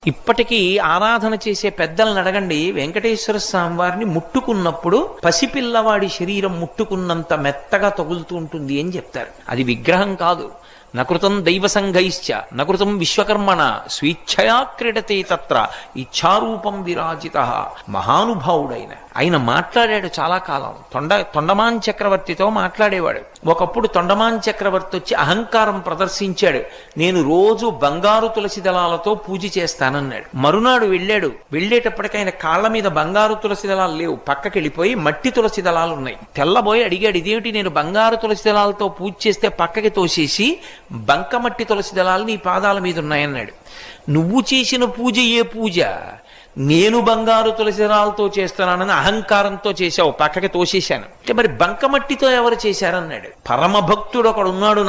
ఇప్పటికీ ఆరాధన చేసే పెద్దలను అడగండి, వెంకటేశ్వర స్వామి వారిని ముట్టుకున్నప్పుడు పసిపిల్లవాడి శరీరం ముట్టుకున్నంత మెత్తగా తగులుతూ ఉంటుంది అని చెప్తారు. అది విగ్రహం కాదు. నకృతం దైవ సంఘైశ్చ నకృతం విశ్వకర్మణ స్వేచ్ఛయా క్రీడతే తత్ర ఇచ్ఛారూపం విరాజిత. మహానుభావుడైన ఆయన మాట్లాడాడు చాలా కాలం. తొండమాన్ చక్రవర్తితో మాట్లాడేవాడు. ఒకప్పుడు తొండమాన్ చక్రవర్తి వచ్చి అహంకారం ప్రదర్శించాడు. నేను రోజు బంగారు తులసి దళాలతో పూజ చేస్తానన్నాడు. మరునాడు వెళ్ళేటప్పటికి ఆయన కాళ్ల మీద బంగారు తులసి దళాలు లేవు, పక్కకి వెళ్ళిపోయి మట్టి తులసి దళాలు ఉన్నాయి. తెల్లబోయి అడిగాడు, ఇదేమిటి నేను బంగారు తులసి దళాలతో పూజ చేస్తే పక్కకి తోసేసి బంకమట్టి తులసి దళాలు నీ పాదాల మీద ఉన్నాయన్నాడు. నువ్వు చేసిన పూజ ఏ పూజ? నేను బంగారు తులసి దళాలతో చేస్తున్నానని అహంకారంతో చేశావు, పక్కకి తోసేశాను. అంటే మరి బంకమట్టితో ఎవరు చేశారన్నాడు. పరమభక్తుడు ఒకడు ఉన్నాడు.